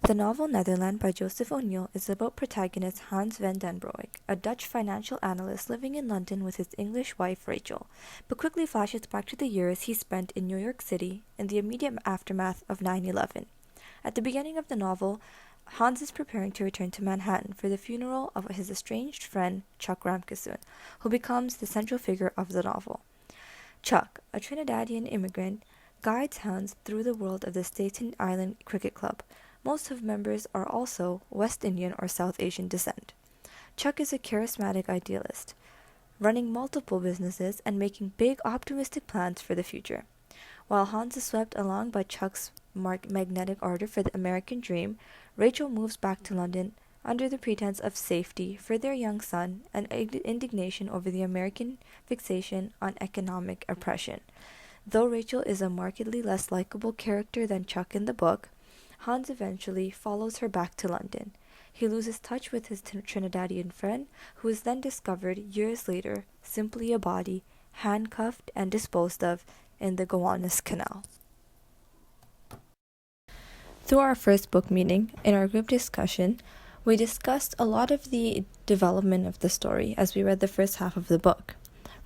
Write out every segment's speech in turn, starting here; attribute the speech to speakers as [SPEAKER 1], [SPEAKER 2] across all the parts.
[SPEAKER 1] The novel Netherland by Joseph O'Neill is about protagonist Hans van den Broek, a Dutch financial analyst living in London with his English wife Rachel, but quickly flashes back to the years he spent in New York City in the immediate aftermath of 9/11. At the beginning of the novel, Hans is preparing to return to Manhattan for the funeral of his estranged friend Chuck Ramkissoon, who becomes the central figure of the novel. Chuck, a Trinidadian immigrant, guides Hans through the world of the Staten Island Cricket Club. Most of members are also West Indian or South Asian descent. Chuck is a charismatic idealist, running multiple businesses and making big optimistic plans for the future. While Hans is swept along by Chuck's magnetic ardor for the American dream, Rachel moves back to London under the pretense of safety for their young son and indignation over the American fixation on economic oppression. Though Rachel is a markedly less likable character than Chuck in the book, Hans eventually follows her back to London. He loses touch with his Trinidadian friend, who is then discovered years later simply a body, handcuffed and disposed of in the Gowanus Canal. Through our first book meeting, in our group discussion, we discussed a lot of the development of the story as we read the first half of the book.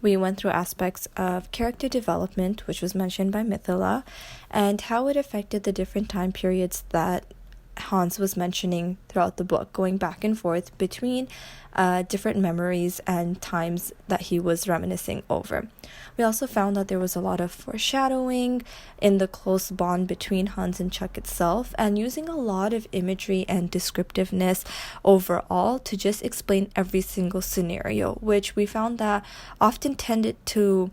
[SPEAKER 1] We went through aspects of character development, which was mentioned by Mithila, and how it affected the different time periods that Hans was mentioning throughout the book, going back and forth between different memories and times that he was reminiscing over. We also found that there was a lot of foreshadowing in the close bond between Hans and Chuck itself, and using a lot of imagery and descriptiveness overall to just explain every single scenario, which we found that often tended to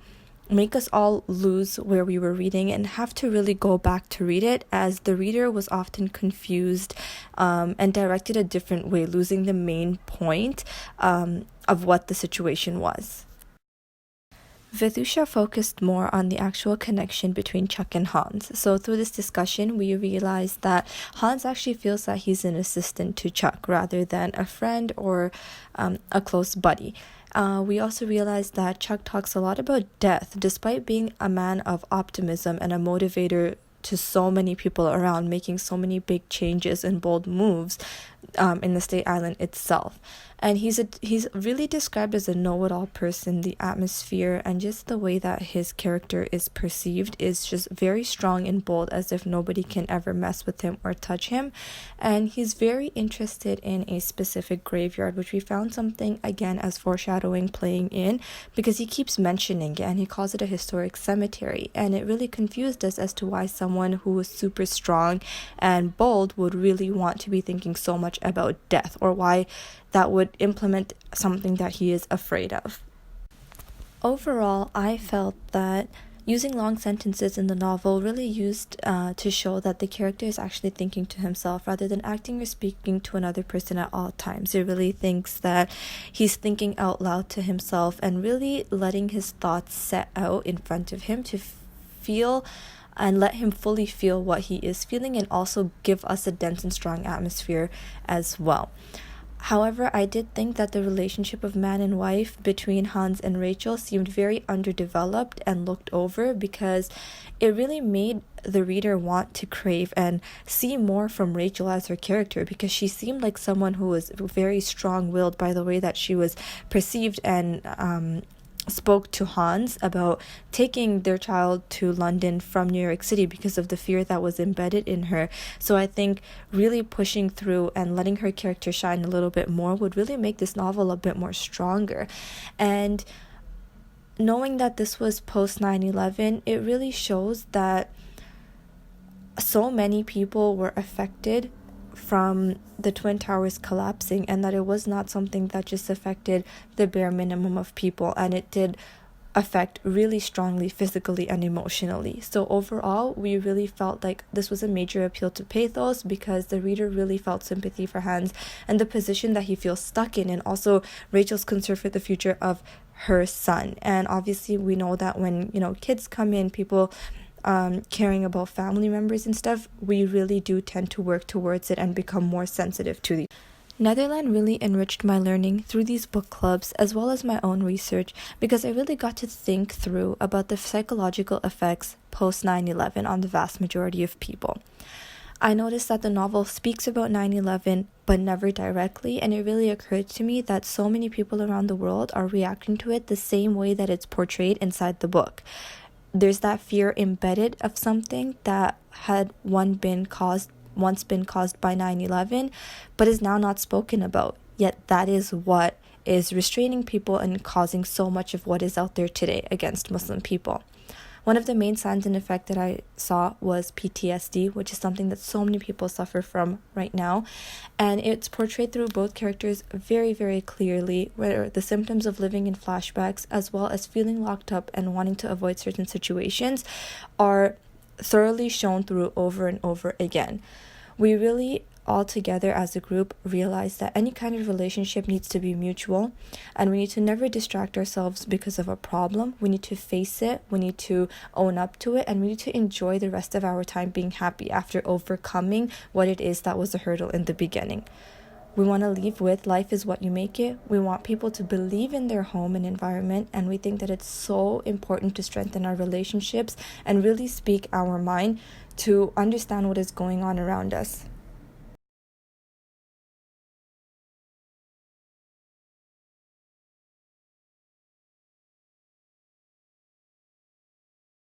[SPEAKER 1] make us all lose where we were reading and have to really go back to read it, as the reader was often confused and directed a different way, losing the main point of what the situation was. Vithusha focused more on the actual connection between Chuck and Hans. So through this discussion, we realized that Hans actually feels that he's an assistant to Chuck rather than a friend or a close buddy. We also realized that Chuck talks a lot about death, despite being a man of optimism and a motivator to so many people around, making so many big changes and bold moves in the State Island itself. And he's really described as a know-it-all person. The atmosphere and just the way that his character is perceived is just very strong and bold, as if nobody can ever mess with him or touch him. And he's very interested in a specific graveyard, which we found something, again, as foreshadowing playing in, because he keeps mentioning it and he calls it a historic cemetery. And it really confused us as to why someone who was super strong and bold would really want to be thinking so much about death, or why that would implement something that he is afraid of. Overall, I felt that using long sentences in the novel really used to show that the character is actually thinking to himself rather than acting or speaking to another person at all times. He really thinks that he's thinking out loud to himself and really letting his thoughts set out in front of him to feel and let him fully feel what he is feeling, and also give us a dense and strong atmosphere as well. However, I did think that the relationship of man and wife between Hans and Rachel seemed very underdeveloped and looked over, because it really made the reader want to crave and see more from Rachel as her character, because she seemed like someone who was very strong-willed by the way that she was perceived and spoke to Hans about taking their child to London from New York City because of the fear that was embedded in her. So I think really pushing through and letting her character shine a little bit more would really make this novel a bit more stronger. And knowing that this was post 9/11, it really shows that so many people were affected from the Twin Towers collapsing, and that it was not something that just affected the bare minimum of people, and it did affect really strongly physically and emotionally. So overall, we really felt like this was a major appeal to pathos, because the reader really felt sympathy for Hans and the position that he feels stuck in, and also Rachel's concern for the future of her son. And obviously we know that when kids come in, people caring about family members and stuff, we really do tend to work towards it and become more sensitive to the Netherland really enriched my learning through these book clubs as well as my own research, because I really got to think through about the psychological effects post 9/11 on the vast majority of people. I noticed that the novel speaks about 9/11, but never directly, and it really occurred to me that so many people around the world are reacting to it the same way that it's portrayed inside the book. There's that fear embedded of something that had once been caused by 9/11, but is now not spoken about. Yet that is what is restraining people and causing so much of what is out there today against Muslim people. One of the main signs and effect that I saw was PTSD, which is something that so many people suffer from right now. And it's portrayed through both characters very, very clearly, where the symptoms of living in flashbacks, as well as feeling locked up and wanting to avoid certain situations, are thoroughly shown through over and over again. We really all together as a group realize that any kind of relationship needs to be mutual, and we need to never distract ourselves because of a problem. We need to face it, we need to own up to it, and we need to enjoy the rest of our time being happy after overcoming what it is that was a hurdle in the beginning. We want to leave with life is what you make it. We want people to believe in their home and environment, and we think that it's so important to strengthen our relationships and really speak our mind to understand what is going on around us.